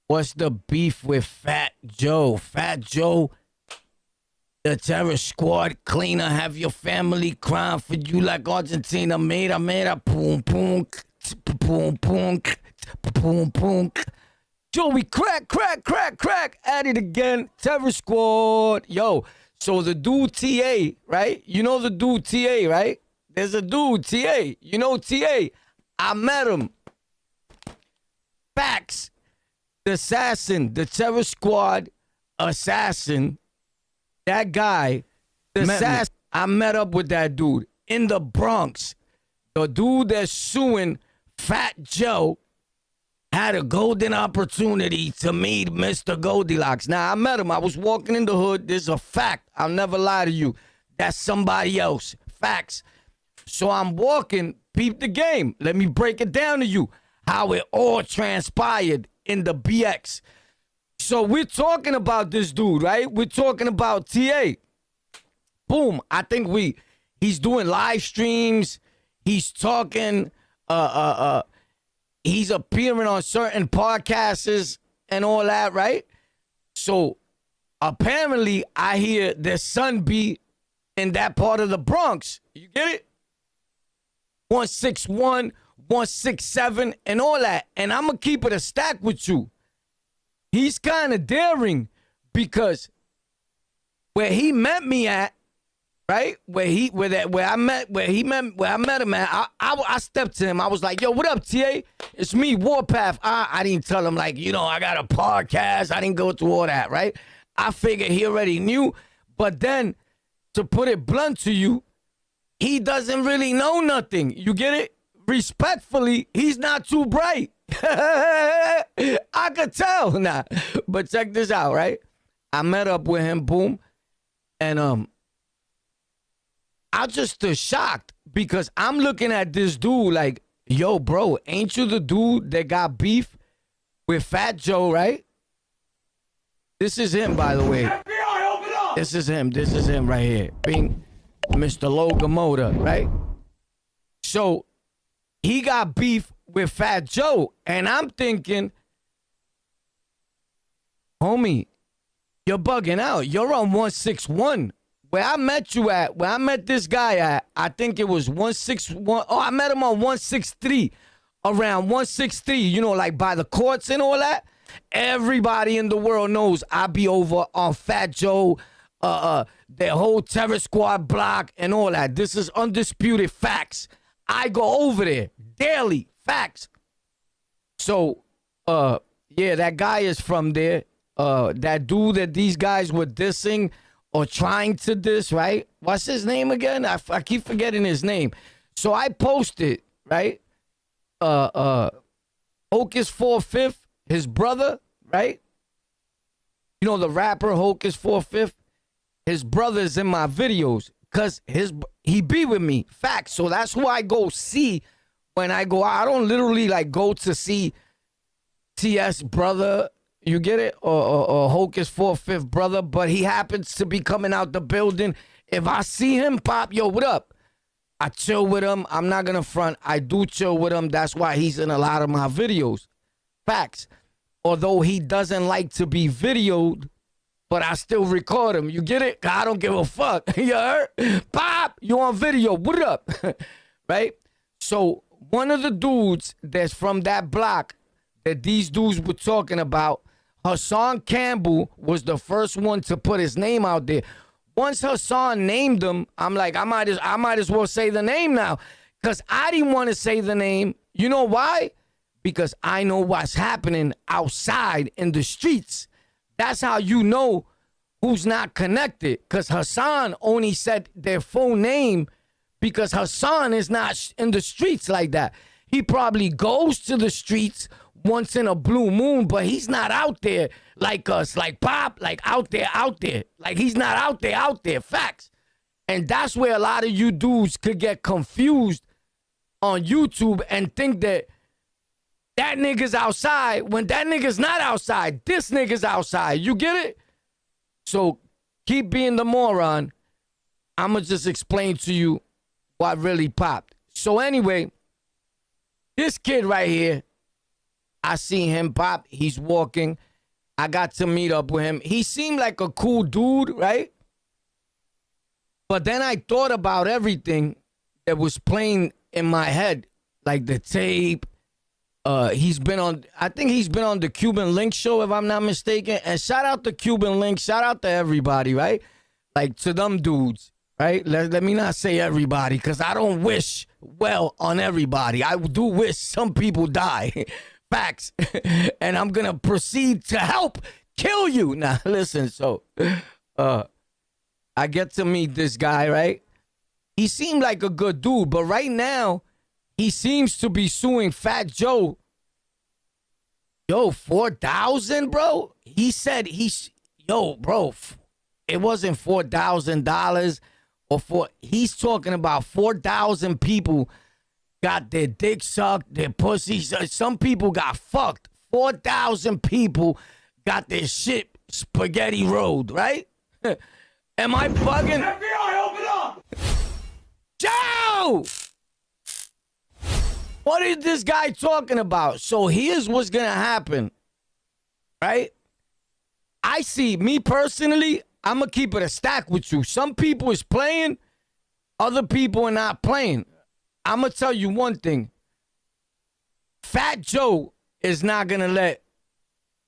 What's the beef with Fat Joe? Fat Joe, the terror squad cleaner, have your family crying for you like Argentina. Mera, boom, boom, boom, boom, boom, boom. Joey, crack, at it again. Terror squad. Yo, so the dude TA, right? You know the dude TA, right? There's a dude, TA. You know TA. I met him. Facts. The assassin, the terror squad assassin, that guy, the assassin, I met up with that dude in the Bronx. The dude that's suing Fat Joe had a golden opportunity to meet Mr. Goldilocks. Now, I met him. I was walking in the hood. This is a fact. I'll never lie to you. That's somebody else. Facts. So I'm walking. Peep the game. Let me break it down to you. How it all transpired in the BX. So we're talking about this dude, right? We're talking about TA. Boom. I think he's doing live streams. He's talking, he's appearing on certain podcasts and all that, right? So apparently I hear their son be in that part of the Bronx. You get it? 161, 167, and all that. And I'm going to keep it a stack with you. He's kind of daring because where he met me at, right? Where I met him at, I stepped to him. I was like, yo, what up, TA? It's me, Warpath. I didn't tell him, like, I got a podcast. I didn't go through all that, right? I figured he already knew. But then, to put it blunt to you, he doesn't really know nothing. You get it? Respectfully, he's not too bright. I could tell. Nah. But check this out, right? I met up with him, boom. And I just stood shocked because I'm looking at this dude like, yo, bro, ain't you the dude that got beef with Fat Joe, right? This is him, by the way. FBI, open up! This is him right here. Being Mr. Locomotor, right? So he got beef with Fat Joe. And I'm thinking, homie, you're bugging out. You're on 161. Where I met you at, where I met this guy at, I think it was 161. Oh, I met him on 163. Around 163, like by the courts and all that. Everybody in the world knows I be over on Fat Joe, their whole terror squad block and all that. This is undisputed facts. I go over there daily. Facts. So, yeah, that guy is from there. That dude that these guys were dissing or trying to diss, right? What's his name again? I keep forgetting his name. So I posted, right? Hocus 4/5, his brother, right? The rapper Hocus 4/5. His brother's in my videos because he be with me. Facts. So that's who I go see when I go out. I don't literally go to see TS brother, you get it? Or Hocus 4/5 brother, but he happens to be coming out the building. If I see him, pop, yo, what up? I chill with him. I'm not going to front. I do chill with him. That's why he's in a lot of my videos. Facts. Although he doesn't like to be videoed, but I still record him. You get it? I don't give a fuck. You heard? Pop, you on video. What up? Right? So one of the dudes that's from that block that these dudes were talking about, Hassan Campbell, was the first one to put his name out there. Once Hassan named him, I'm like, I might as well say the name now. Because I didn't want to say the name. You know why? Because I know what's happening outside in the streets. That's how you know who's not connected. Because Hassan only said their full name because Hassan is not in the streets like that. He probably goes to the streets once in a blue moon, but he's not out there like us, like Pop, like out there. Like he's not out there. Facts. And that's where a lot of you dudes could get confused on YouTube and think that nigga's outside when that nigga's not outside. This nigga's outside. You get it? So keep being the moron. I'm going to just explain to you what really popped. So anyway, this kid right here, I see him pop. He's walking. I got to meet up with him. He seemed like a cool dude, right? But then I thought about everything that was playing in my head, like the tape. He's been on, I think he's been on the Cuban Link show, if I'm not mistaken. And shout out to Cuban Link. Shout out to everybody, right? Like to them dudes, right? Let me not say everybody, because I don't wish well on everybody. I do wish some people die. Facts. And I'm going to proceed to help kill you. Now, listen, so I get to meet this guy, right? He seemed like a good dude, but right now, he seems to be suing Fat Joe. Yo, $4,000, bro? He said bro, it wasn't $4,000 or he's talking about 4,000 people got their dick sucked, their pussies. Some people got fucked. 4,000 people got their shit spaghetti rolled, right? Am I bugging? FBI, open up! Joe! What is this guy talking about? So here's what's going to happen, right? I see, me personally, I'm going to keep it a stack with you. Some people is playing, other people are not playing. I'm going to tell you one thing. Fat Joe is not going to let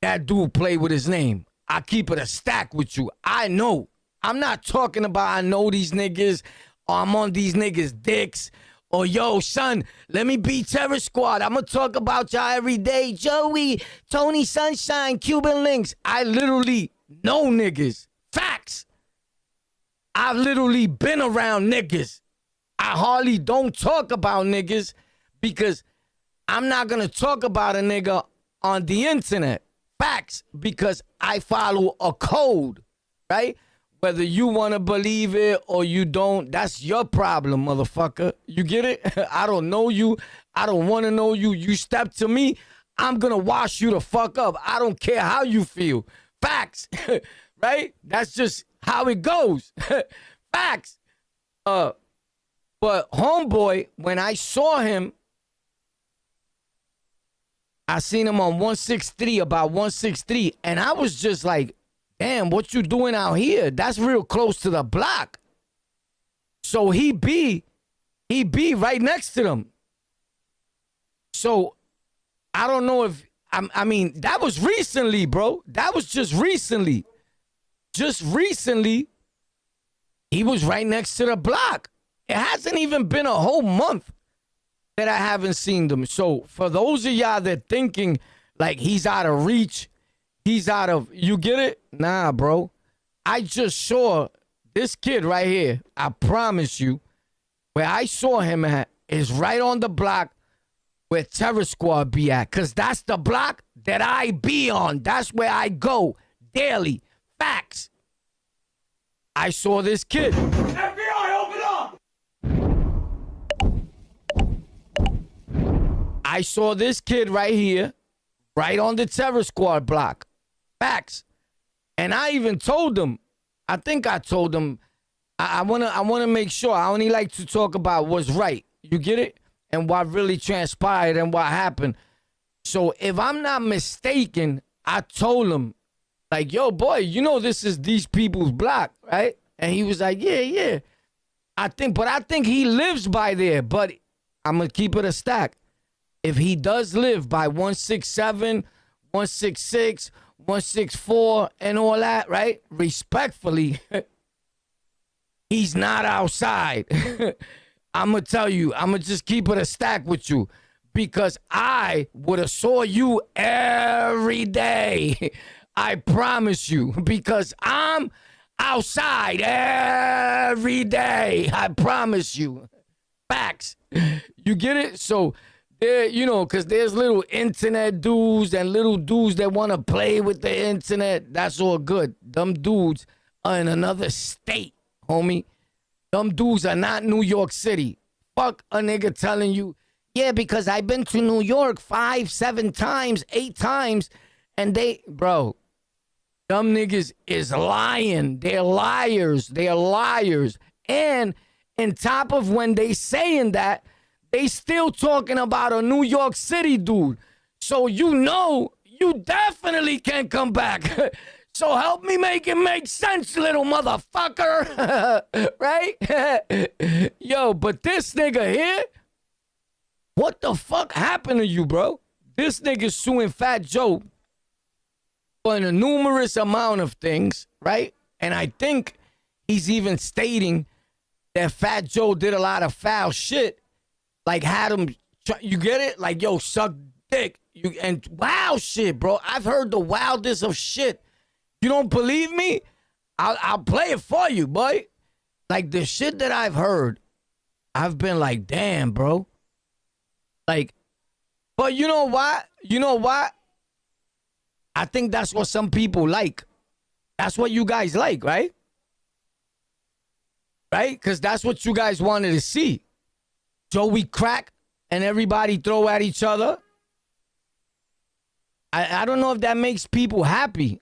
that dude play with his name. I keep it a stack with you. I know. I'm not talking about I know these niggas or I'm on these niggas' dicks. Or, yo, son, let me be Terror Squad. I'm going to talk about y'all every day. Joey, Tony Sunshine, Cuban Links. I literally know niggas. Facts. I've literally been around niggas. I hardly don't talk about niggas because I'm not going to talk about a nigga on the internet. Facts. Because I follow a code, right? Whether you want to believe it or you don't, that's your problem, motherfucker. You get it? I don't know you. I don't want to know you. You step to me, I'm going to wash you the fuck up. I don't care how you feel. Facts. Right? That's just how it goes. Facts. But homeboy, when I saw him, I seen him on 163, about 163, and I was just like, damn, what you doing out here? That's real close to the block. So he be right next to them. So I don't know if, I mean, that was recently, bro. That was just recently. Just recently, he was right next to the block. It hasn't even been a whole month that I haven't seen them. So for those of y'all that thinking like he's out of reach, he's out of, you get it? Nah, bro. I just saw this kid right here. I promise you, where I saw him at is right on the block where Terror Squad be at. Because that's the block that I be on. That's where I go daily. Facts. I saw this kid. FBI, open up! I saw this kid right here, right on the Terror Squad block. Facts. And I even told them, I think I told them, I wanna make sure. I only like to talk about what's right. You get it? And what really transpired and what happened. So if I'm not mistaken, I told him, like, yo, boy, you know this is these people's block, right? And he was like, yeah. I think he lives by there, but I'm gonna keep it a stack. If he does live by 167, 166, 164 and all that, right? Respectfully, he's not outside. I'm going to tell you, I'm going to just keep it a stack with you because I would have saw you every day. I promise you, because I'm outside every day. I promise you. Facts. You get it? So, you know, because there's little internet dudes and little dudes that want to play with the internet. That's all good. Them dudes are in another state, homie. Them dudes are not New York City. Fuck a nigga telling you, yeah, because I've been to New York 5, 7 times, 8 times. And bro, them niggas is lying. They're liars. They are liars. And on top of when they saying that, they still talking about a New York City dude. So you definitely can come back. So help me make it make sense, little motherfucker. Right? Yo, but this nigga here, what the fuck happened to you, bro? This nigga suing Fat Joe for a numerous amount of things, right? And I think he's even stating that Fat Joe did a lot of foul shit. Like had him, you get it? Like, yo, suck dick. And wow shit, bro. I've heard the wildest of shit. You don't believe me? I'll play it for you, boy. Like the shit that I've heard, I've been like, damn, bro. Like, but you know what? You know what? I think that's what some people like. That's what you guys like, right? Right? Because that's what you guys wanted to see. Joey crack and everybody throw at each other. I don't know if that makes people happy.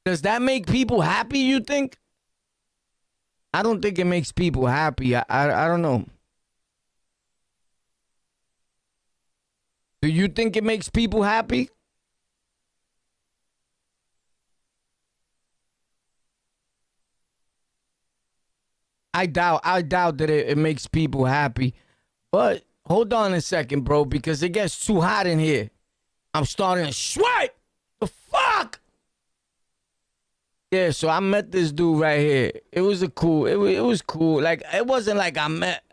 Does that make people happy, you think? I don't think it makes people happy. I don't know. Do you think it makes people happy? I doubt that it makes people happy. But hold on a second, bro, because it gets too hot in here. I'm starting to sweat. The fuck? Yeah, so I met this dude right here. It was it was cool. Like, it wasn't like I met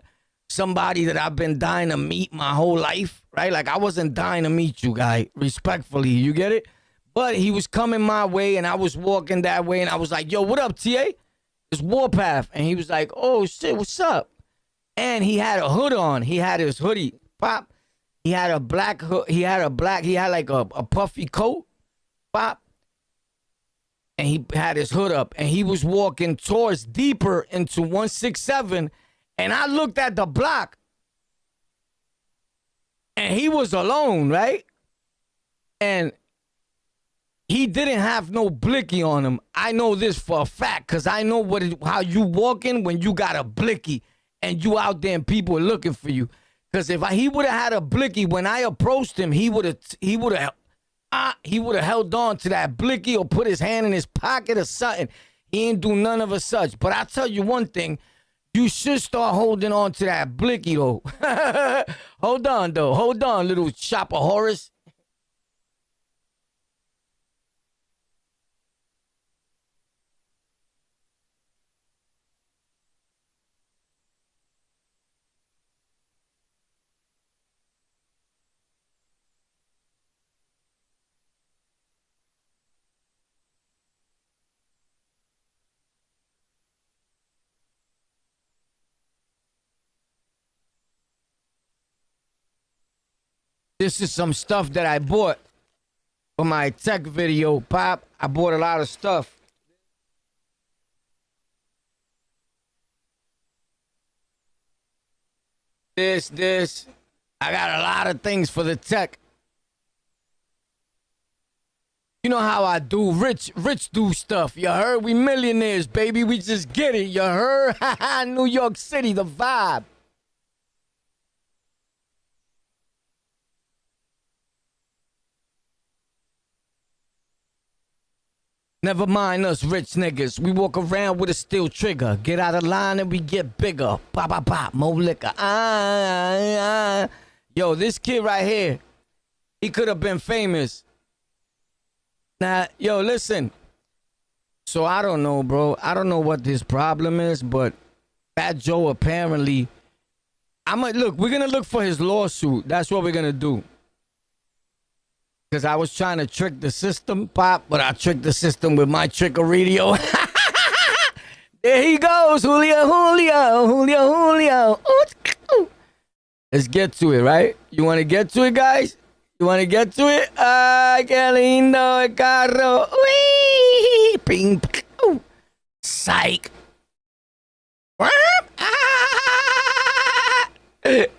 somebody that I've been dying to meet my whole life, right? Like, I wasn't dying to meet you, guy, respectfully. You get it? But he was coming my way, and I was walking that way, and I was like, yo, what up, TA? It's WARPATH. And he was like, oh, shit, what's up? And he had a hood on. He had his hoodie. Pop. He had a black hood. He had like a puffy coat. Pop. And he had his hood up. And he was walking towards deeper into 167. And I looked at the block. And he was alone, right? And he didn't have no blicky on him. I know this for a fact, because I know how you walking when you got a blicky and you out there and people are looking for you. Because if he would have had a blicky when I approached him, he would have held on to that blicky or put his hand in his pocket or something. He ain't do none of a such. But I tell you one thing, you should start holding on to that blicky though. Hold on though. Hold on, little shopper Horace. This is some stuff that I bought for my tech video, Pop. I bought a lot of stuff. This. I got a lot of things for the tech. You know how I do. Rich do stuff. You heard? We millionaires, baby. We just get it. You heard? New York City, the vibe. Never mind us rich niggas. We walk around with a steel trigger. Get out of line and we get bigger. Pop, pop, pop. More liquor. Yo, this kid right here, he could have been famous. Now, yo, listen. So I don't know, bro. I don't know what this problem is, but Fat Joe apparently, we're gonna look for his lawsuit. That's what we're gonna do. Because I was trying to trick the system, Pop, but I tricked the system with my trickerio. There he goes, Julio. Let's get to it, right? You want to get to it, guys? You want to get to it? Ay, qué lindo el carro. Wee! Ping, ping. Psych.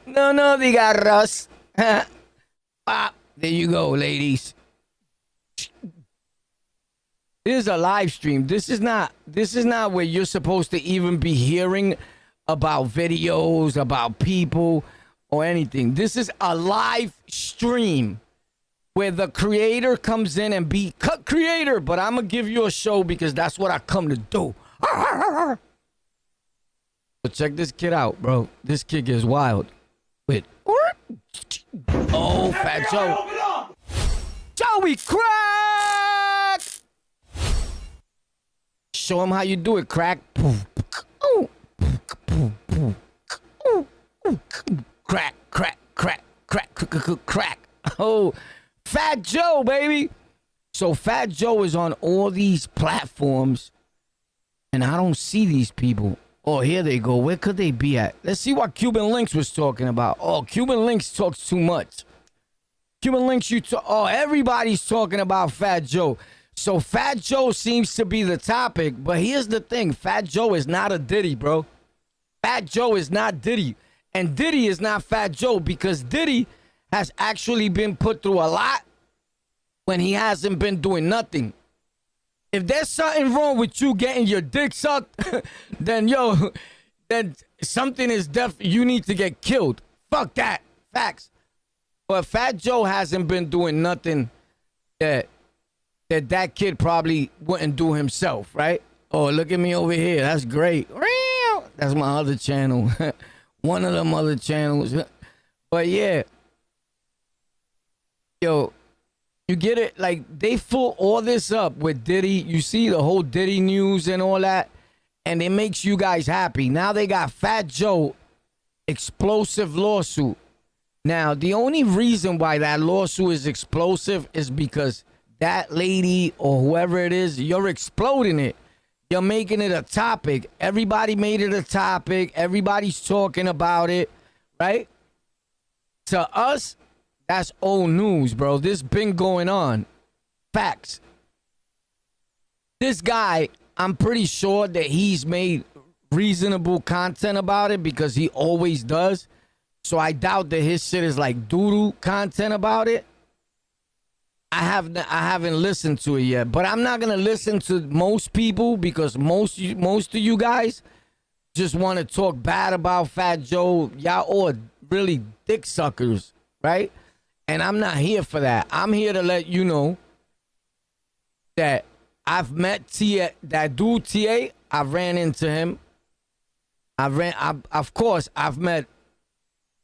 No diga arroz. Pop. There you go, ladies. This is a live stream. This is not where you're supposed to even be hearing about videos, about people, or anything. This is a live stream. where the creator comes in and be cut creator, but I'm gonna give you a show because that's what I come to do. But check this kid out, bro. This kid gets wild with Fat Joe. Joey Crack. Show him how you do it, Crack. Crack, crack, crack, crack, crack, crack. Oh, Fat Joe, baby. So Fat Joe is on all these platforms, and I don't see these people. Oh, here they go. Where could they be at? Let's see what Cuban Links was talking about. Oh, Cuban Links talks too much. Cuban Links, oh, everybody's talking about Fat Joe. So Fat Joe seems to be the topic, but here's the thing. Fat Joe is not a Diddy, bro. Fat Joe is not Diddy. And Diddy is not Fat Joe because Diddy has actually been put through a lot when he hasn't been doing nothing. If there's something wrong with you getting your dick sucked, then something is you need to get killed. Fuck that. Facts. But Fat Joe hasn't been doing nothing that kid probably wouldn't do himself, right? Oh, look at me over here. That's great. That's my other channel. One of them other channels. But yeah. Yo, you get it? Like, they fill all this up with Diddy. You see the whole Diddy news and all that. And it makes you guys happy. Now they got Fat Joe, explosive lawsuit. Now, the only reason why that lawsuit is explosive is because that lady or whoever it is, you're exploding it. You're making it a topic. Everybody made it a topic. Everybody's talking about it, right? To us, that's old news, bro. This been going on. Facts. This guy, I'm pretty sure that he's made reasonable content about it because he always does. So I doubt that his shit is like doo-doo content about it. I haven't listened to it yet, but I'm not gonna listen to most people because most of you guys just want to talk bad about Fat Joe. Y'all all really dick suckers, right? And I'm not here for that. I'm here to let you know that I've met that dude TA. I ran into him. Of course, I've met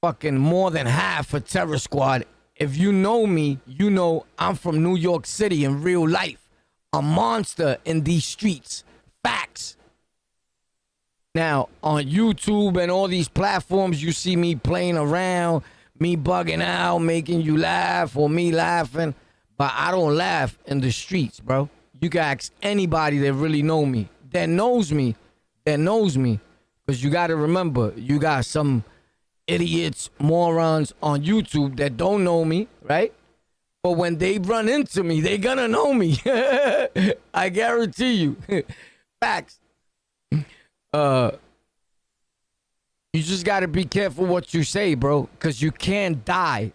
fucking more than half of Terror Squad. If you know me, you know I'm from New York City in real life. A monster in these streets. Facts. Now, on YouTube and all these platforms, you see me playing around, me bugging out, making you laugh, or me laughing. But I don't laugh in the streets, bro. You can ask anybody that really know me, that knows me. Because you got to remember, you got some idiots, morons on YouTube that don't know me, right? But when they run into me, they gonna know me. I guarantee you. Facts. You just gotta be careful what you say, bro, because you can die.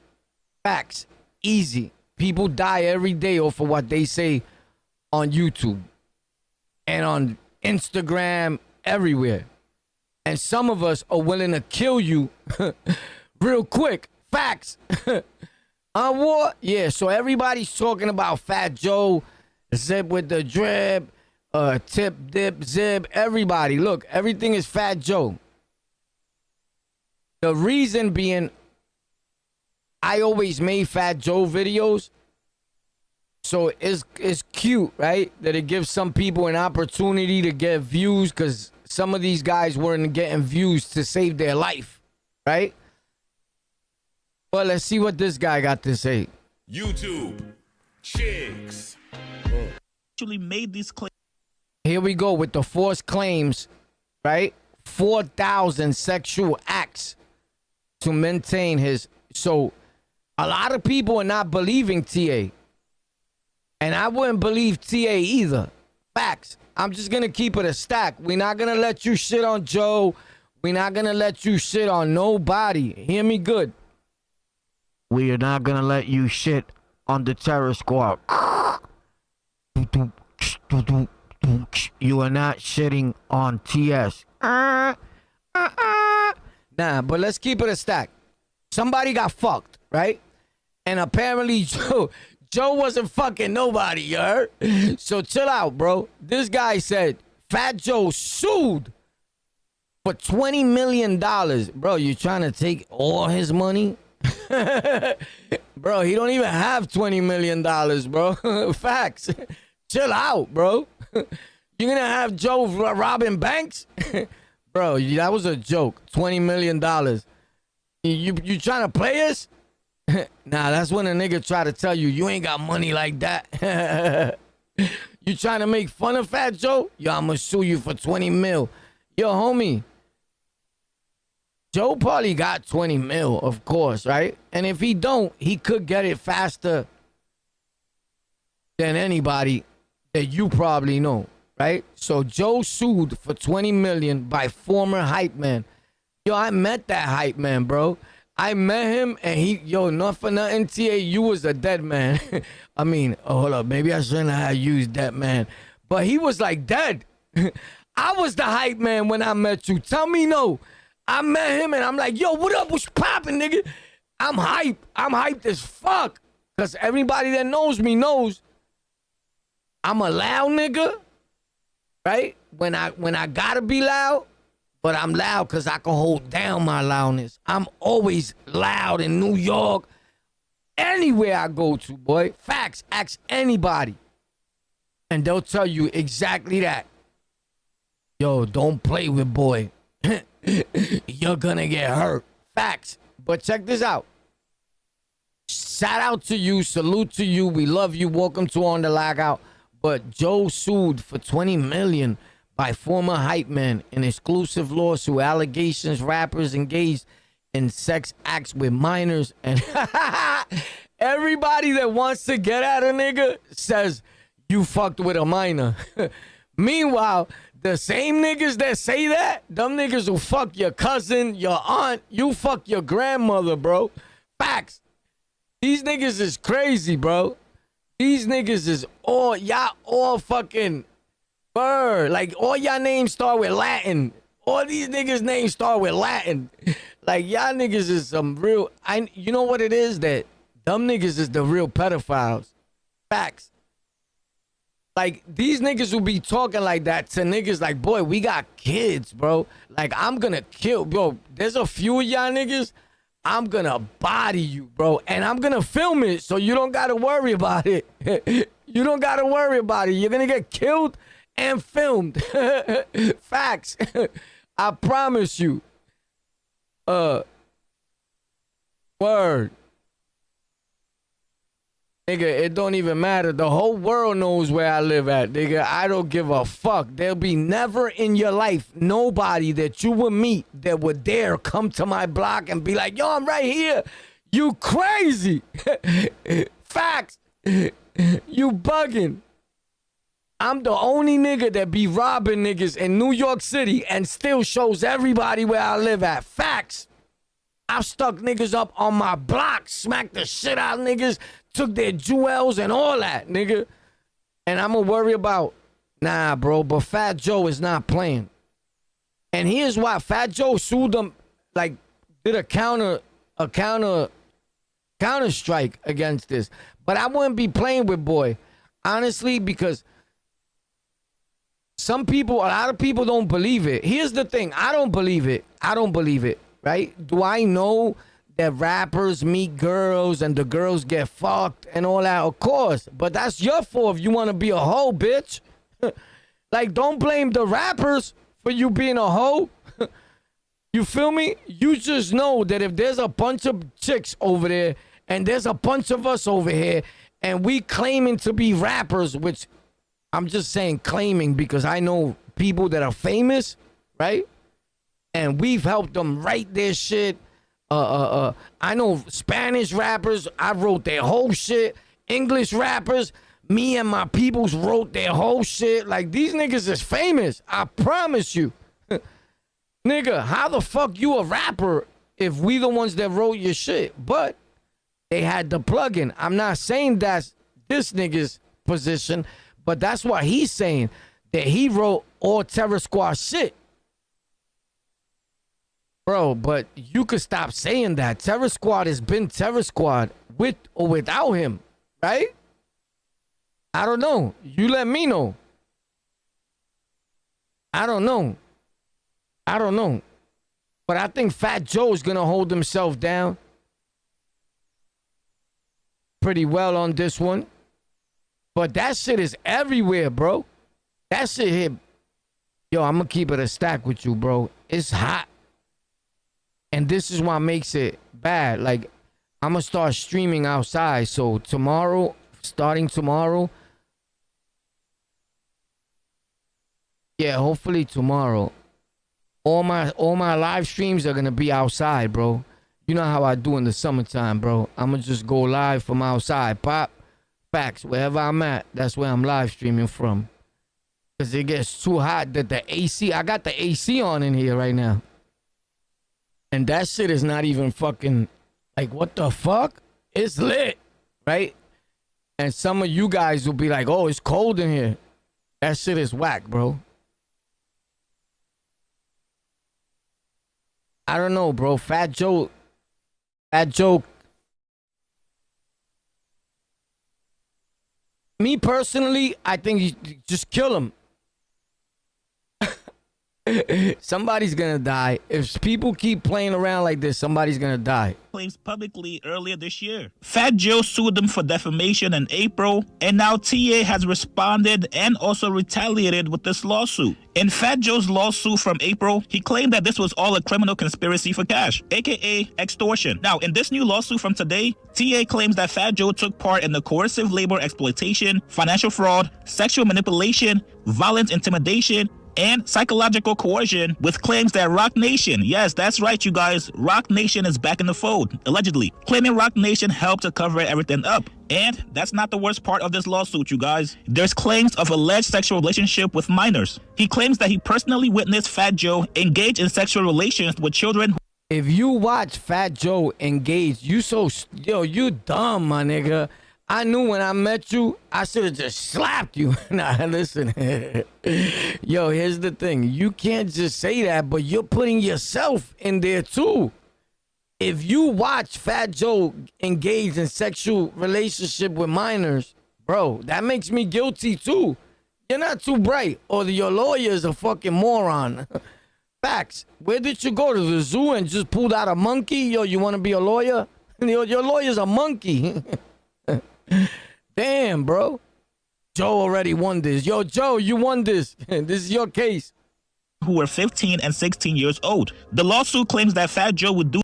Facts. Easy. People die every day off of what they say on YouTube and on Instagram, everywhere. And some of us are willing to kill you real quick. Facts. On what? Yeah, so everybody's talking about Fat Joe, Zip with the drip, Tip, Dip, Zip, everybody. Look, everything is Fat Joe. The reason being, I always made Fat Joe videos. So it's cute, right? That it gives some people an opportunity to get views because some of these guys weren't getting views to save their life, right? Well, let's see what this guy got to say. YouTube chicks actually made these claims. Here we go with the false claims, right? 4,000 sexual acts to maintain his. So a lot of people are not believing TA. And I wouldn't believe TA either. Facts. I'm just going to keep it a stack. We're not going to let you shit on Joe. We're not going to let you shit on nobody. Hear me good. We are not going to let you shit on the Terror Squad. You are not shitting on TS. Nah, but let's keep it a stack. Somebody got fucked, right? And apparently Joe wasn't fucking nobody, you heard? So chill out, bro. This guy said Fat Joe sued for $20 million. Bro, you trying to take all his money? Bro, he don't even have $20 million, bro. Facts. Chill out, bro. You're gonna have Joe robbing banks? Bro, that was a joke. $20 million. You trying to play us? Nah, that's when a nigga try to tell you, you ain't got money like that. You trying to make fun of Fat Joe? Yo, I'm gonna sue you for 20 mil. Yo, homie. Joe probably got 20 mil, of course, right? And if he don't, he could get it faster than anybody that you probably know, right? So Joe sued for 20 million by former hype man. Yo, I met that hype man, bro. I met him and not for nothing, TA, you was a dead man. I mean, hold up, maybe I shouldn't have used that man. But he was like dead. I was the hype man when I met you. Tell me no. I met him and I'm like, yo, what up? What's poppin', nigga? I'm hype. I'm hyped as fuck. Because everybody that knows me knows I'm a loud nigga, right? When I gotta be loud, but I'm loud because I can hold down my loudness. I'm always loud in New York. Anywhere I go to, boy. Facts. Ask anybody. And they'll tell you exactly that. Yo, don't play with boy. You're gonna get hurt. Facts. But check this out. Shout out to you. Salute to you. We love you. Welcome to On The Lockout. But Joe sued for 20 million by former hype man in exclusive lawsuit. Allegations rappers engaged in sex acts with minors. And everybody that wants to get at a nigga says you fucked with a minor. Meanwhile, the same niggas that say that, them niggas will fuck your cousin, your aunt, you fuck your grandmother, bro. Facts. These niggas is crazy, bro. These niggas is y'all all fucking bird. Like, all y'all names start with Latin. All these niggas' names start with Latin. Like, y'all niggas is some real, you know what it is? That them niggas is the real pedophiles. Facts. Like, these niggas will be talking like that to niggas like, boy, we got kids, bro. Like, I'm gonna kill, bro. There's a few of y'all niggas, I'm gonna body you, bro. And I'm gonna film it so you don't gotta worry about it. You don't gotta worry about it. You're gonna get killed and filmed. Facts. I promise you. Word. Nigga, it don't even matter. The whole world knows where I live at, nigga. I don't give a fuck. There'll be never in your life nobody that you will meet that would dare come to my block and be like, yo, I'm right here. You crazy. Facts. You bugging. I'm the only nigga that be robbing niggas in New York City and still shows everybody where I live at. Facts. I've stuck niggas up on my block, smacked the shit out of niggas, took their jewels and all that, nigga. And I'm gonna worry about, nah, bro, but Fat Joe is not playing. And here's why. Fat Joe sued them, like, did a counter strike against this. But I wouldn't be playing with boy, honestly, because a lot of people don't believe it. Here's the thing. I don't believe it, right? Do I know that rappers meet girls and the girls get fucked and all that? Of course. But that's your fault if you want to be a hoe, bitch. Like, don't blame the rappers for you being a hoe. You feel me? You just know that if there's a bunch of chicks over there and there's a bunch of us over here and we claiming to be rappers, which I'm just saying claiming because I know people that are famous, right? And we've helped them write their shit. I know Spanish rappers, I wrote their whole shit. English rappers, me and my peoples wrote their whole shit. Like, these niggas is famous. I promise you. Nigga, how the fuck you a rapper if we the ones that wrote your shit? But they had the plug-in. I'm not saying that's this nigga's position, but that's what he's saying, that he wrote all Terror Squad shit. Bro, but you could stop saying that. Terror Squad has been Terror Squad with or without him, right? I don't know. You let me know. I don't know. But I think Fat Joe's gonna hold himself down pretty well on this one. But that shit is everywhere, bro. That shit here. Yo, I'm gonna keep it a stack with you, bro. It's hot. And this is what makes it bad. Like, I'm gonna start streaming outside. So tomorrow, starting tomorrow. Yeah, hopefully tomorrow. All my live streams are gonna be outside, bro. You know how I do in the summertime, bro. I'm gonna just go live from outside. Pop, facts, wherever I'm at, that's where I'm live streaming from. Cause it gets too hot that the AC, I got the AC on in here right now. And that shit is not even fucking, like, what the fuck? It's lit, right? And some of you guys will be like, oh, it's cold in here. That shit is whack, bro. I don't know, bro. Fat Joe. Me personally, I think you just kill him. Somebody's gonna die. If people keep playing around like this, somebody's gonna die. Claims publicly earlier this year. Fat Joe sued them for defamation in April, and now TA has responded and also retaliated with this lawsuit. In Fat Joe's lawsuit from April, he claimed that this was all a criminal conspiracy for cash, aka extortion. Now, in this new lawsuit from today, TA claims that Fat Joe took part in the coercive labor exploitation, financial fraud, sexual manipulation, violent intimidation, and psychological coercion, with claims that Rock Nation, yes, that's right, you guys, Rock Nation is back in the fold, allegedly, claiming Rock Nation helped to cover everything up. And that's not the worst part of this lawsuit, you guys. There's claims of alleged sexual relationship with minors. He claims that he personally witnessed Fat Joe engage in sexual relations with children. If you watch Fat Joe engage, you dumb, my nigga. I knew when I met you, I should have just slapped you. Nah, listen. Yo, here's the thing. You can't just say that, but you're putting yourself in there too. If you watch Fat Joe engage in sexual relationship with minors, bro, that makes me guilty too. You're not too bright, or your lawyer is a fucking moron. Facts. Where did you go to the zoo and just pulled out a monkey? Yo, you want to be a lawyer? Your lawyer's a monkey. Damn, bro. Joe already won this. Yo, Joe, you won this. This is your case. Who were 15 and 16 years old. The lawsuit claims that Fat Joe would do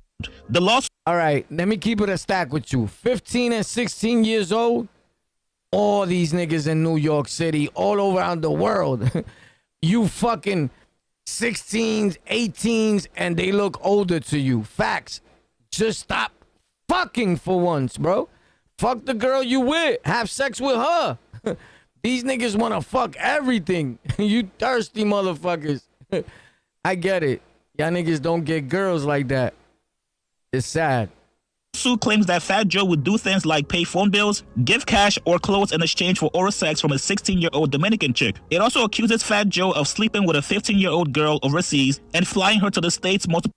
the lawsuit. All right, let me keep it a stack with you. 15 and 16 years old. All these niggas in New York City, all around the world. You fucking 16s, 18s, and they look older to you. Facts. Just stop fucking for once, bro. Fuck the girl you with. Have sex with her. These niggas want to fuck everything. You thirsty motherfuckers. I get it. Y'all niggas don't get girls like that. It's sad. Suit claims that Fat Joe would do things like pay phone bills, give cash or clothes in exchange for oral sex from a 16-year-old Dominican chick. It also accuses Fat Joe of sleeping with a 15-year-old girl overseas and flying her to the States multiple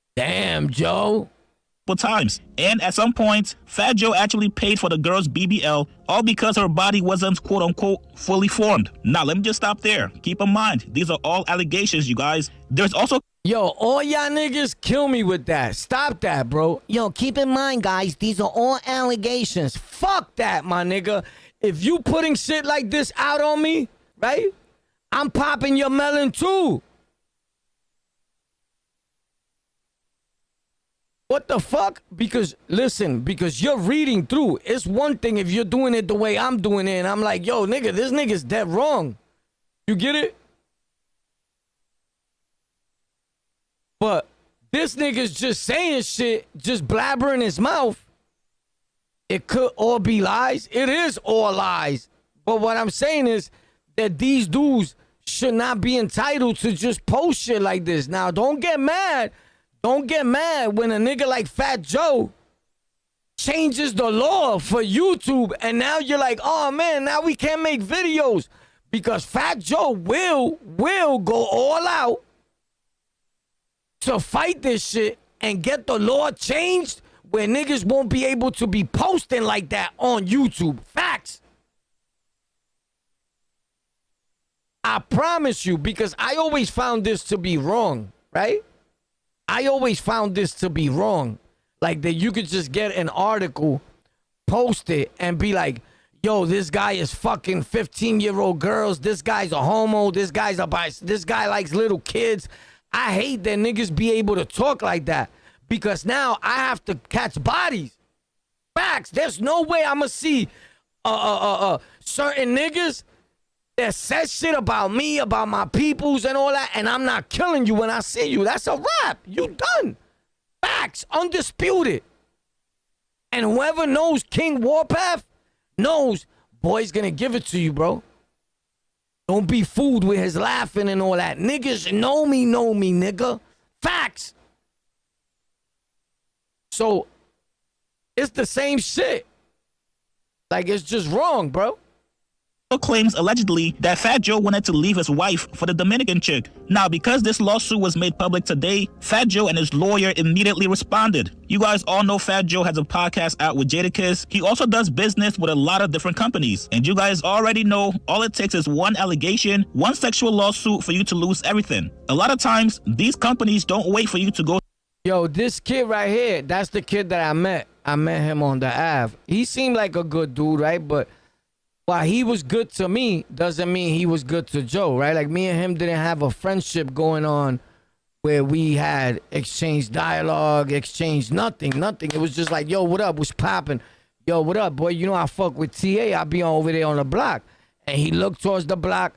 times. And at some point, Fat Joe actually paid for the girl's BBL, all because her body wasn't quote-unquote fully formed. Now, let me just stop there. Keep in mind, these are all allegations, you guys. There's also... Yo, all y'all niggas kill me with that. Stop that, bro. Yo, keep in mind, guys, these are all allegations. Fuck that, my nigga. If you putting shit like this out on me, right? I'm popping your melon too. What the fuck? Because, listen, because you're reading through. It's one thing if you're doing it the way I'm doing it, and I'm like, yo, nigga, this nigga's dead wrong. You get it? But this nigga's just saying shit, just blabbering his mouth. It could all be lies. It is all lies. But what I'm saying is that these dudes should not be entitled to just post shit like this. Now, don't get mad. Don't get mad when a nigga like Fat Joe changes the law for YouTube and now you're like, oh man, now we can't make videos because Fat Joe will go all out to fight this shit and get the law changed where niggas won't be able to be posting like that on YouTube. Facts. I promise you, because I always found this to be wrong, right? I always found this to be wrong. Like that you could just get an article, post it, and be like, yo, this guy is fucking 15-year-old girls. This guy's a homo. This guy likes little kids. I hate that niggas be able to talk like that because now I have to catch bodies. Facts. There's no way I'm going to see certain niggas that said shit about me, about my peoples and all that, and I'm not killing you when I see you. That's a wrap. You done. Facts. Undisputed. And whoever knows King Warpath knows boy's gonna give it to you, bro. Don't be fooled with his laughing and all that. Niggas know me, nigga. Facts. So it's the same shit. Like, it's just wrong, bro. Claims allegedly that Fat Joe wanted to leave his wife for the Dominican chick. Now, because this lawsuit was made public today, Fat Joe and his lawyer immediately responded. You guys all know Fat Joe has a podcast out with Jadakiss. He also does business with a lot of different companies. And you guys already know all it takes is one allegation, one sexual lawsuit for you to lose everything. A lot of times, these companies don't wait for you to go. Yo, this kid right here, that's the kid that I met. I met him on the Ave. He seemed like a good dude, right? But while he was good to me, doesn't mean he was good to Joe, right? Like, me and him didn't have a friendship going on where we had exchanged dialogue, exchanged nothing. It was just like, yo, what up? What's popping? Yo, what up, boy? You know I fuck with TA. I be over there on the block. And he looked towards the block,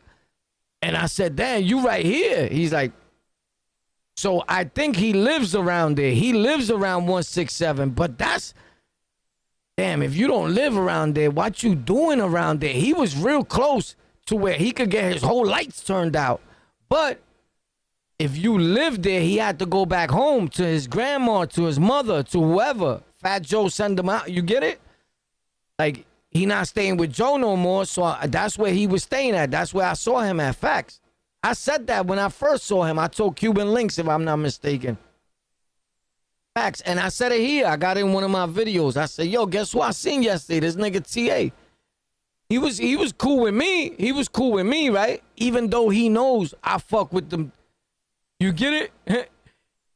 and I said, damn, you right here. He's like, so I think he lives around there. He lives around 167, but that's... Damn, if you don't live around there, what you doing around there? He was real close to where he could get his whole lights turned out. But if you lived there, he had to go back home to his grandma, to his mother, to whoever. Fat Joe send him out. You get it? Like, he not staying with Joe no more, so that's where he was staying at. That's where I saw him at. Facts. I said that when I first saw him. I told Cuban Links, if I'm not mistaken. Facts. And I said it here. I got it in one of my videos. I said, yo, guess who I seen yesterday? This nigga TA. He was cool with me. He was cool with me, right? Even though he knows I fuck with them. You get it?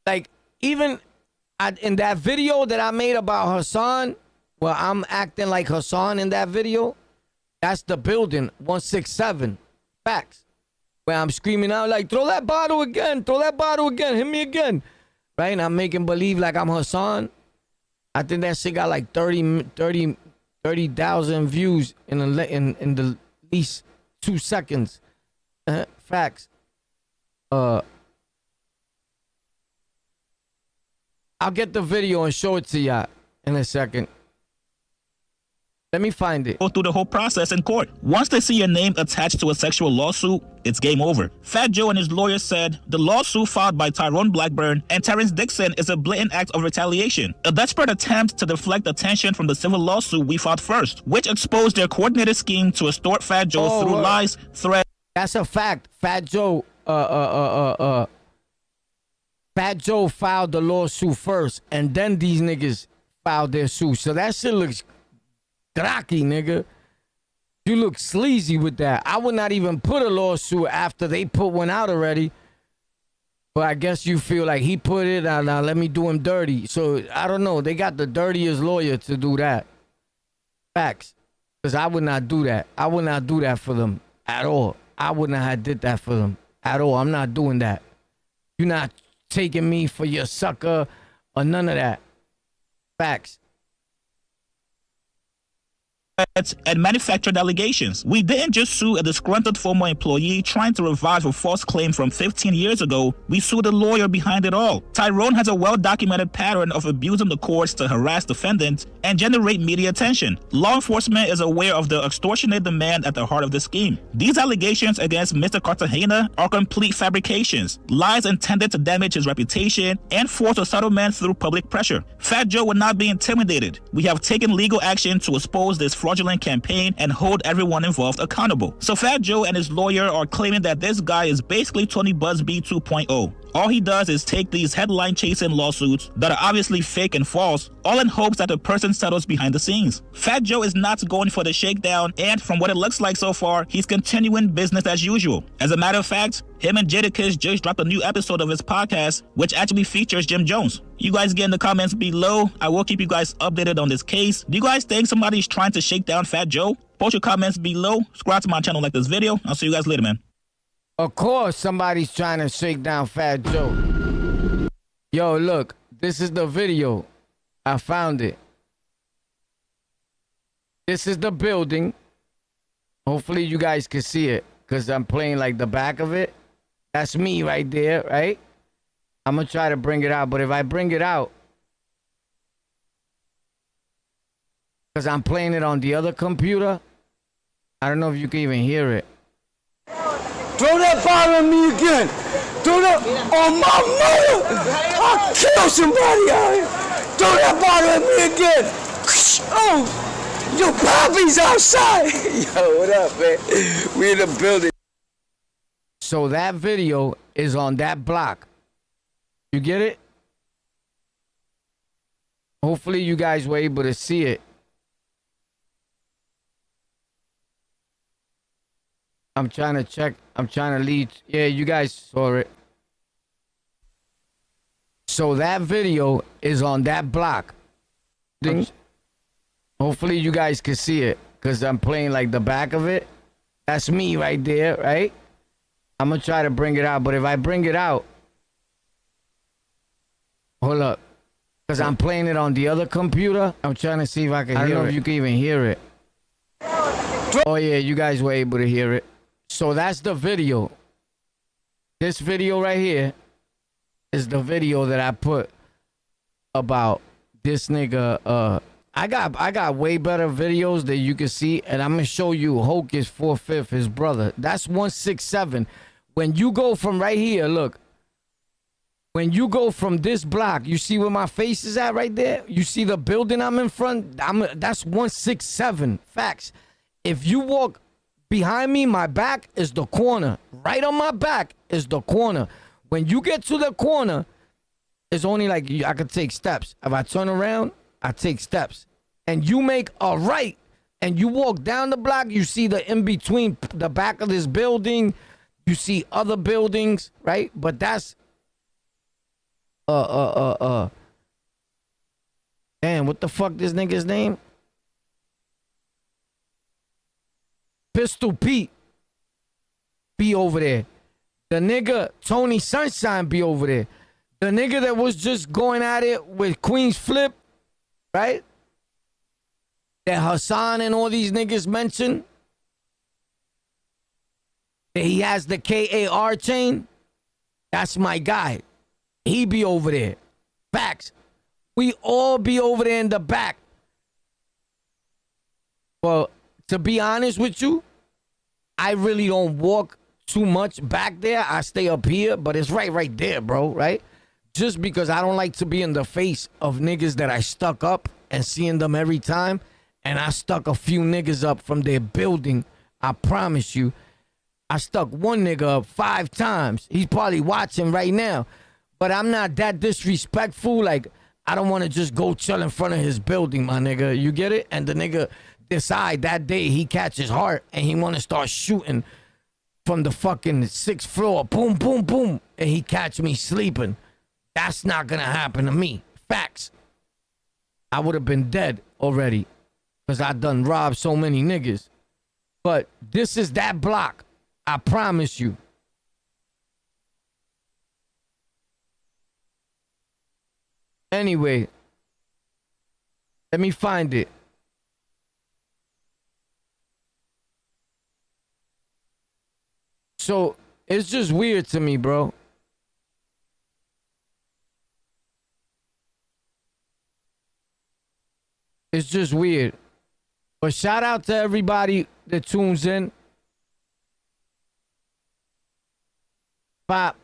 Like, even in that video that I made about Hassan, well, I'm acting like Hassan in that video. That's the building, 167. Facts. Where I'm screaming out like, throw that bottle again. Throw that bottle again. Hit me again. Right? And I'm making believe like I'm Hassan. I think that shit got like 30,000 views in the least 2 seconds. Facts. I'll get the video and show it to y'all in a second. Let me find it. Go through the whole process in court. Once they see your name attached to a sexual lawsuit, it's game over. Fat Joe and his lawyer said the lawsuit filed by Tyrone Blackburn and Terrence Dixon is a blatant act of retaliation, a desperate attempt to deflect attention from the civil lawsuit we filed first, which exposed their coordinated scheme to extort Fat Joe through lies, threats. That's a fact. Fat Joe filed the lawsuit first, and then these niggas filed their suit. So that shit looks Draki, nigga. You look sleazy with that. I would not even put a lawsuit after they put one out already. But I guess you feel like he put it out. Now let me do him dirty. So I don't know. They got the dirtiest lawyer to do that. Facts. Because I would not do that. I would not do that for them at all. I would not have did that for them at all. I'm not doing that. You're not taking me for your sucker or none of that. Facts. And manufactured allegations. We didn't just sue a disgruntled former employee trying to revive a false claim from 15 years ago. We sued the lawyer behind it all. Tyrone has a well-documented pattern of abusing the courts to harass defendants and generate media attention. Law enforcement is aware of the extortionate demand at the heart of the scheme. These allegations against Mr. Cartagena are complete fabrications, lies intended to damage his reputation and force a settlement through public pressure. Fat Joe will not be intimidated. We have taken legal action to expose this fraudulent campaign and hold everyone involved accountable. So Fat Joe and his lawyer are claiming that this guy is basically Tony Busby 2.0. All he does is take these headline-chasing lawsuits that are obviously fake and false, all in hopes that the person settles behind the scenes. Fat Joe is not going for the shakedown, and from what it looks like so far, he's continuing business as usual. As a matter of fact, him and Jadakiss just dropped a new episode of his podcast, which actually features Jim Jones. You guys get in the comments below. I will keep you guys updated on this case. Do you guys think somebody's trying to shake down Fat Joe? Post your comments below. Subscribe to my channel, like this video. I'll see you guys later, man. Of course, somebody's trying to shake down Fat Joe. Yo, look, this is the video. I found it. This is the building. Hopefully you guys can see it, because I'm playing like the back of it. That's me right there, right? I'm going to try to bring it out, but if I bring it out, because I'm playing it on the other computer, I don't know if you can even hear it. Throw that bottle at me again. Throw that on my mother. I'll kill somebody out here. Throw that bottle at me again. Oh, yo, Poppy's outside. Yo, what up, man? We in the building. So that video is on that block. You get it? Hopefully you guys were able to see it. I'm trying to check. I'm trying to lead. Yeah, you guys saw it. So that video is on that block. Hopefully you guys can see it, because I'm playing like the back of it. That's me right there, right? I'm going to try to bring it out, but if I bring it out, hold up, because I'm playing it on the other computer. I'm trying to see if I can hear it. I don't know if you can even hear it. Oh yeah, you guys were able to hear it. So that's the video. This video right here is the video that I put about this nigga. I got way better videos that you can see, and I'm gonna show you Hocus 4/5, his brother. That's 167. When you go from right here, look. When you go from this block, you see where my face is at right there? You see the building I'm in front? That's 167. Facts. If you walk behind me, my back is the corner. Right on my back is the corner. When you get to the corner, it's only like I could take steps. If I turn around, I take steps. And you make a right, and you walk down the block, you see the in-between, the back of this building. You see other buildings, right? But that's, damn, what the fuck this nigga's name? Pistol Pete be over there. The nigga Tony Sunshine be over there. The nigga that was just going at it with Queen's Flip, right? That Hassan and all these niggas mentioned. That he has the KAR chain. That's my guy. He be over there. Facts. We all be over there in the back. Well, to be honest with you, I really don't walk too much back there. I stay up here, but it's right there, bro, right? Just because I don't like to be in the face of niggas that I stuck up and seeing them every time. And I stuck a few niggas up from their building. I promise you. I stuck one nigga up 5 times. He's probably watching right now. But I'm not that disrespectful. Like, I don't want to just go chill in front of his building, my nigga. You get it? And the nigga decide that day he catches heart and he want to start shooting from the fucking 6th floor. Boom, boom, boom. And he catch me sleeping. That's not going to happen to me. Facts. I would have been dead already because I done robbed so many niggas. But this is that block. I promise you. Anyway, let me find it. So, it's just weird to me, bro. It's just weird. But shout out to everybody that tunes in. Pop,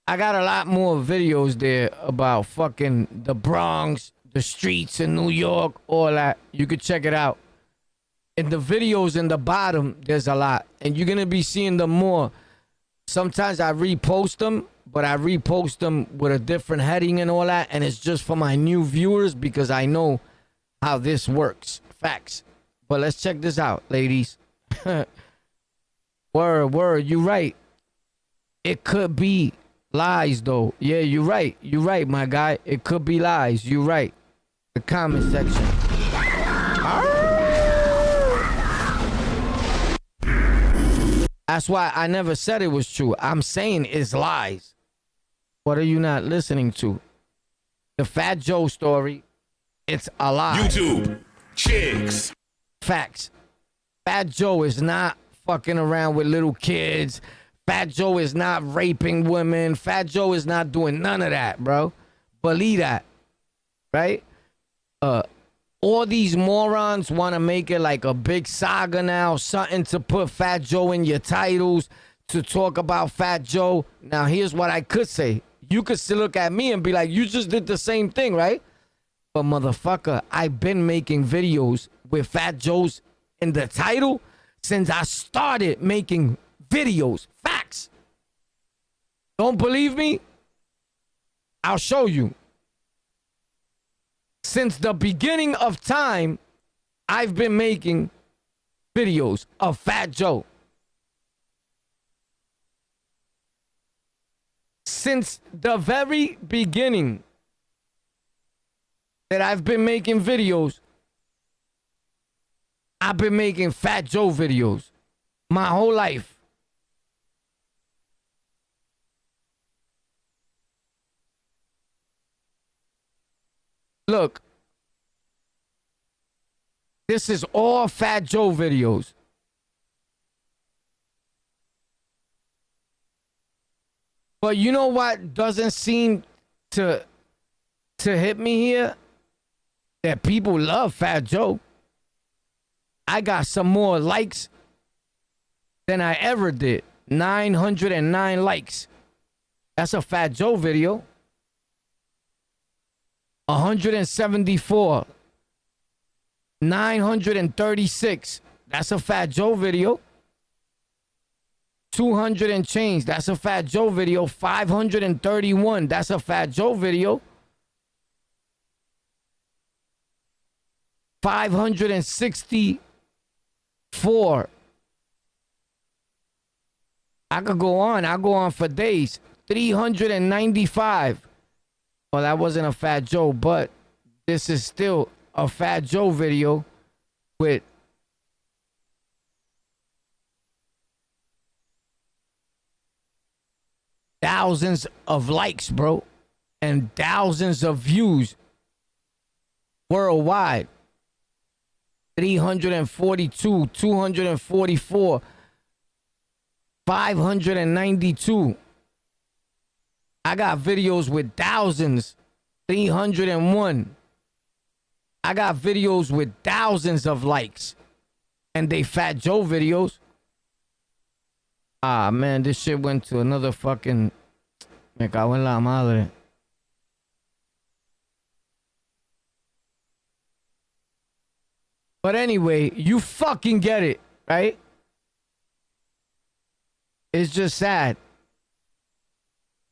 I got a lot more videos there about fucking the Bronx, the streets in New York, all that. You could check it out. In the videos in the bottom, there's a lot. And you're going to be seeing them more. Sometimes I repost them, but I repost them with a different heading and all that, and it's just for my new viewers because I know how this works. Facts. But let's check this out, ladies. Word, you right. It could be lies, though. Yeah, you right, my guy. It could be lies. You right. The comment section. That's why I never said it was true. I'm saying it's lies. What are you not listening to? The Fat Joe story, it's a lie. YouTube. Chicks. Facts. Fat Joe is not fucking around with little kids. Fat Joe is not raping women. Fat Joe is not doing none of that, bro. Believe that. Right? All these morons want to make it like a big saga now, something to put Fat Joe in your titles, to talk about Fat Joe. Now, here's what I could say. You could still look at me and be like, you just did the same thing, right? But motherfucker, I've been making videos with Fat Joe's in the title since I started making videos. Facts. Don't believe me? I'll show you. Since the beginning of time, I've been making videos of Fat Joe. Since the very beginning that I've been making videos, I've been making Fat Joe videos my whole life. Look, this is all Fat Joe videos. But you know what doesn't seem to hit me here? That people love Fat Joe. I got some more likes than I ever did. 909 likes. That's a Fat Joe video. 174. 936. That's a Fat Joe video. 200 and change. That's a Fat Joe video. 531. That's a Fat Joe video. 564. I could go on. I'll go on for days. 395. Well, that wasn't a Fat Joe, but this is still a Fat Joe video with thousands of likes, bro, and thousands of views worldwide. 342, 244, 592. I got videos with thousands. 301. I got videos with thousands of likes. And they Fat Joe videos. Ah, man, this shit went to another fucking... Me cago en la madre. But anyway, you fucking get it, right? It's just sad.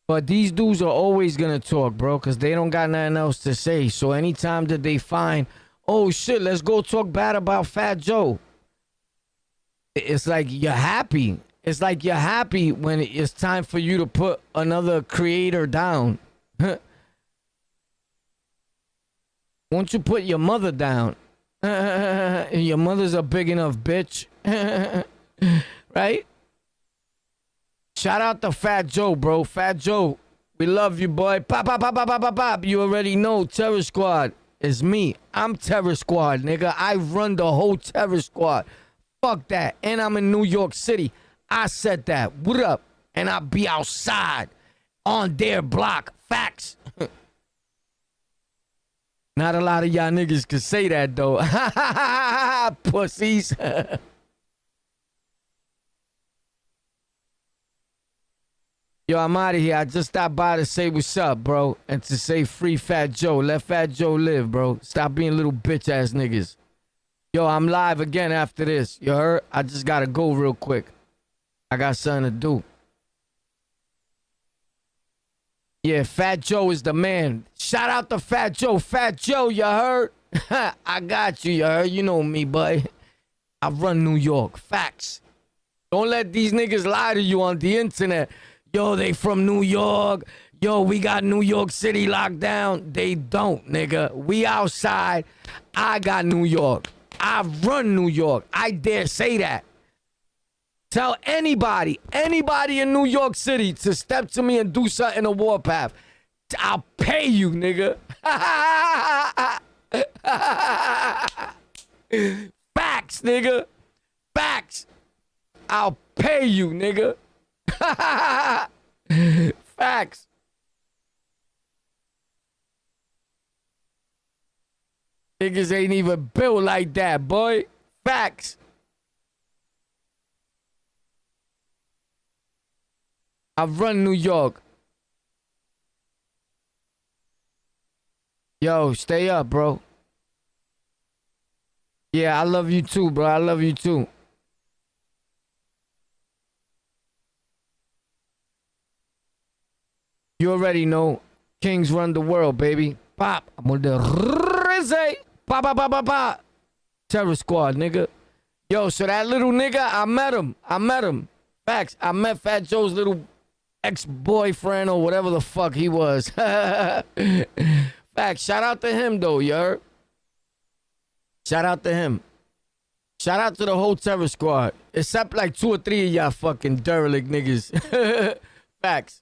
But these dudes are always gonna talk, bro, because they don't got nothing else to say. So anytime that they find, oh shit, let's go talk bad about Fat Joe, it's like you're happy. It's like you're happy when it's time for you to put another creator down. Won't you put your mother down? Your mother's a big enough bitch. Right? Shout out to Fat Joe, bro. Fat Joe, we love you, boy. Pop, pop, pop, pop, pop, pop, pop. You already know Terror Squad is me. I'm Terror Squad, nigga. I run the whole Terror Squad. Fuck that. And I'm in New York City. I said that. What up? And I'll be outside on their block. Facts. Not a lot of y'all niggas could say that, though. Pussies. Yo, I'm out of here. I just stopped by to say what's up, bro. And to say free Fat Joe. Let Fat Joe live, bro. Stop being little bitch-ass niggas. Yo, I'm live again after this. You heard? I just gotta go real quick. I got something to do. Yeah, Fat Joe is the man. Shout out to Fat Joe. Fat Joe, you heard? I got you, you heard? You know me, boy. I run New York. Facts. Don't let these niggas lie to you on the internet. Yo, they from New York. Yo, we got New York City locked down. They don't, nigga. We outside. I got New York. I run New York. I dare say that. Tell anybody in New York City to step to me and do something in Warpath. I'll pay you, nigga. Facts, nigga. Facts. I'll pay you, nigga. Facts. Niggas ain't even built like that, boy. Facts. I run New York. Yo, stay up, bro. Yeah, I love you too, bro. I love you too. You already know. Kings run the world, baby. Pop. I'm on the Rizzy. Pop, pop, pop, pop, pop. Terror Squad, nigga. Yo, so that little nigga, I met him. Facts. I met Fat Joe's little ex-boyfriend or whatever the fuck he was. Facts. Shout out to him, though, you heard? Shout out to him. Shout out to the whole Terror Squad. Except like 2 or 3 of y'all fucking derelict niggas. Facts.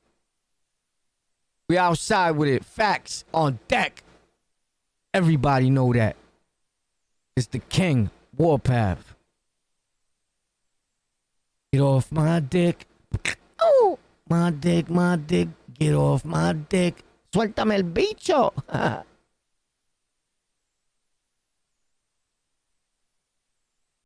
We outside with it. Facts. On deck. Everybody know that. It's the king. Warpath. Get off my dick. Oh, my dick. Get off my dick. Suéltame el bicho.